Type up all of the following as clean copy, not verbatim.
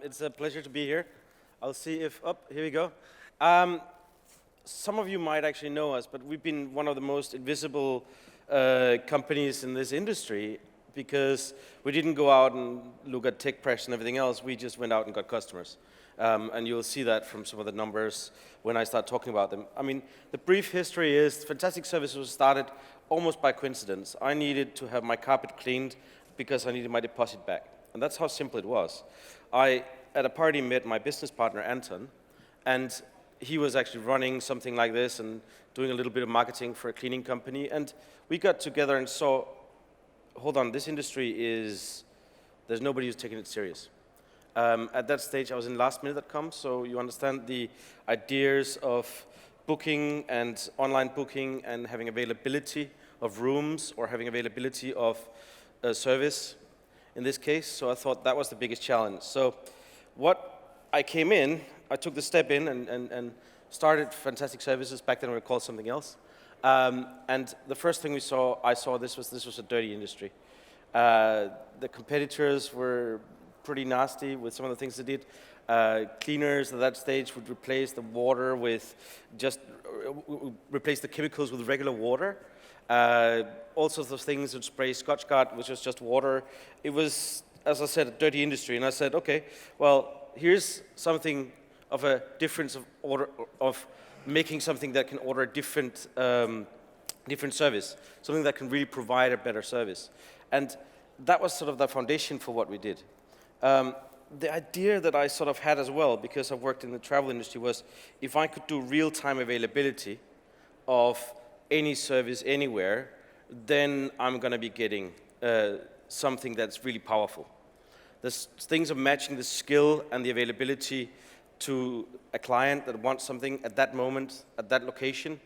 It's a pleasure to be here. I'll see if, here we go. Some of you might actually know us, but we've been one of the most invisible companies in this industry because we didn't go out and look at tech press and everything else. We just went out and got customers. And you'll see that from some of the numbers when I start talking about them. I mean, the brief history is Fantastic Services was started almost by coincidence. I needed to have my carpet cleaned because I needed my deposit back. And that's how simple it was. I, at a party, met my business partner, Anton, and he was actually running something like this and doing a little bit of marketing for a cleaning company. And we got together and saw, hold on, this industry is, there's nobody who's taking it serious. At that stage, I was in lastminute.com, so you understand the ideas of booking and online booking and having availability of rooms or having availability of service in this case. So I thought that was the biggest challenge. So what I came in, I took the step in and started Fantastic Services. Back then we were called something else. And the first thing I saw this was a dirty industry. The competitors were pretty nasty with some of the things they did. Cleaners at that stage would replace the water with replace the chemicals with regular water. All sorts of things would spray Scotchgard, which was just water. It was, as I said, a dirty industry. And I said, okay, well, here's something of a difference of order, of making something that can order a different service, something that can really provide a better service. And that was sort of the foundation for what we did. The idea that I sort of had as well, because I've worked in the travel industry, was if I could do real-time availability of any service anywhere, then I'm going to be getting something that's really powerful. There's things of matching the skill and the availability to a client that wants something at that moment, at that location,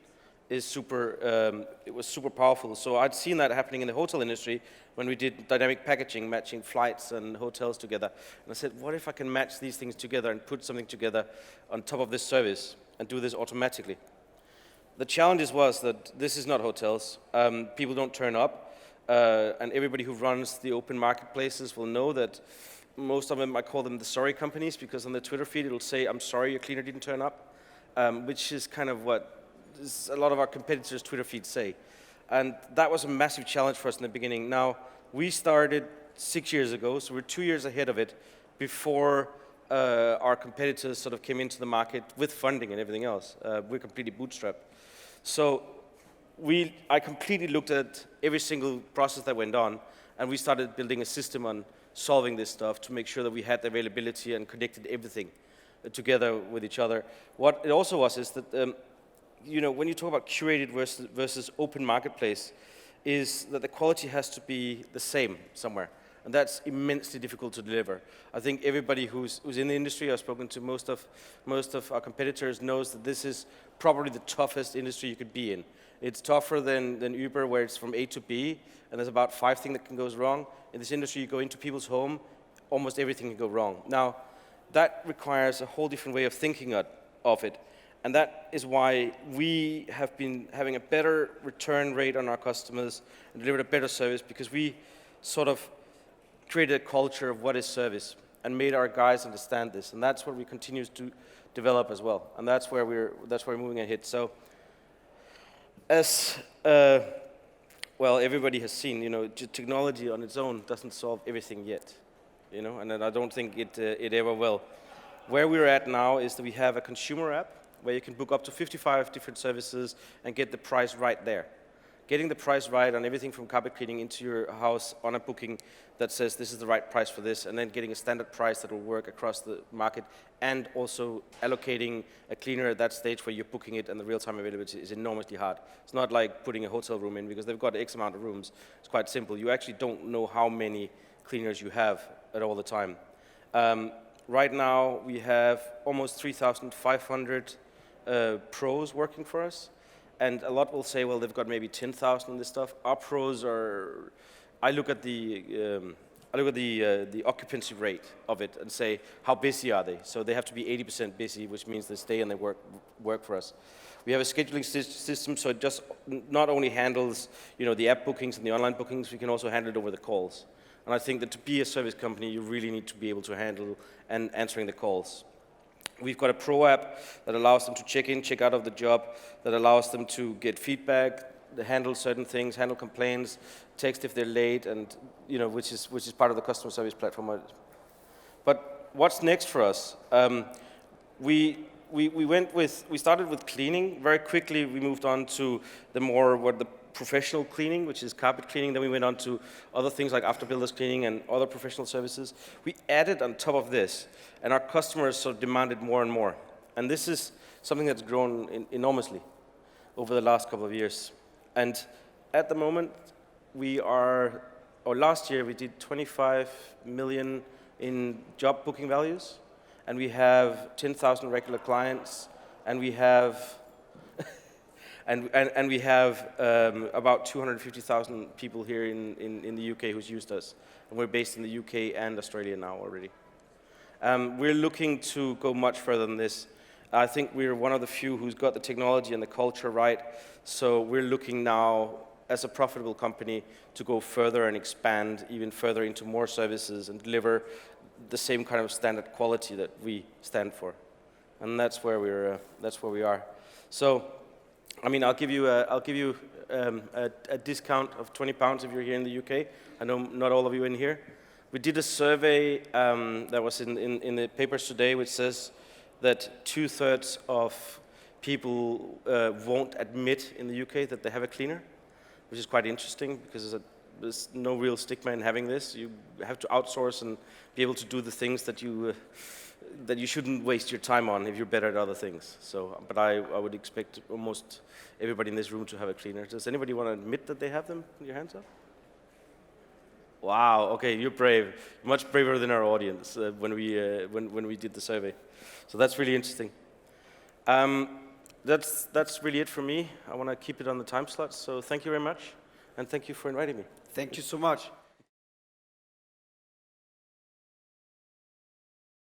is super, it was super powerful. So I'd seen that happening in the hotel industry when we did dynamic packaging, matching flights and hotels together. And I said, what if I can match these things together and put something together on top of this service and do this automatically? The challenge was that this is not hotels. People don't turn up. And everybody who runs the open marketplaces will know that most of them, I call them the sorry companies, because on the Twitter feed it'll say, I'm sorry your cleaner didn't turn up, which is kind of what a lot of our competitors' Twitter feeds say. And that was a massive challenge for us in the beginning. Now, we started 6 years ago, so we're 2 years ahead of it before our competitors sort of came into the market with funding and everything else. We're completely bootstrapped. So I completely looked at every single process that went on, and we started building a system on solving this stuff to make sure that we had the availability and connected everything together with each other. What it also was is that you know, when you talk about curated versus open marketplace, is that the quality has to be the same somewhere. And that's immensely difficult to deliver. I think everybody who's in the industry, I've spoken to most of our competitors, knows that this is probably the toughest industry you could be in. It's tougher than Uber, where it's from A to B, and there's about 5 things that can go wrong. In this industry, you go into people's home, almost everything can go wrong. Now, that requires a whole different way of thinking of it. And that is why we have been having a better return rate on our customers and delivered a better service, because we sort of created a culture of what is service and made our guys understand this. And that's what we continue to develop as well. And that's where we're moving ahead. So as well, everybody has seen, you know, technology on its own doesn't solve everything yet, you know, and I don't think it ever will. Where we're at now is that we have a consumer app where you can book up to 55 different services and get the price right there. Getting the price right on everything from carpet cleaning into your house on a booking that says this is the right price for this, and then getting a standard price that will work across the market, and also allocating a cleaner at that stage where you're booking it, and the real-time availability is enormously hard. It's not like putting a hotel room in, because they've got X amount of rooms. It's quite simple. You actually don't know how many cleaners you have at all the time. Right now, we have almost 3,500 pros working for us, and a lot will say, well, they've got maybe 10,000 in this stuff. Our pros are, I look at the occupancy rate of it and say, how busy are they? So they have to be 80% busy, which means they stay and they work for us. We have a scheduling system, so it just not only handles, you know, the app bookings and the online bookings, we can also handle it over the calls. And I think that to be a service company, you really need to be able to handle and answering the calls. We've got a pro app that allows them to check in, check out of the job, that allows them to get feedback, handle certain things, handle complaints, text if they're late, and which is part of the customer service platform. But what's next for us? We started with cleaning. Very quickly, we moved on to the professional cleaning, which is carpet cleaning. Then we went on to other things like after builders cleaning and other professional services. We added on top of this, and our customers sort of demanded more and more. And this is something that's grown enormously over the last couple of years. And at the moment, last year we did 25 million in job booking values, and we have 10,000 regular clients, and we have and we have about 250,000 people here in the UK who's used us, and we're based in the UK and Australia now already. We're looking to go much further than this. I think we're one of the few who's got the technology and the culture right, so we're looking now, as a profitable company, to go further and expand even further into more services and deliver the same kind of standard quality that we stand for, and that's where we are. So, I mean, I'll give you a discount of £20 if you're here in the UK. I know not all of you in here. We did a survey that was in the papers today, which says that 2/3 of people won't admit in the UK that they have a cleaner, which is quite interesting because there's no real stigma in having this. You have to outsource and be able to do the things that you shouldn't waste your time on if you're better at other things. So, but I would expect almost everybody in this room to have a cleaner. Does anybody want to admit that they have them? Put your hands up. Wow. Okay, you're brave. Much braver than our audience when we did the survey. So that's really interesting. That's really it for me. I want to keep it on the time slot. So thank you very much, and thank you for inviting me. Thank you so much.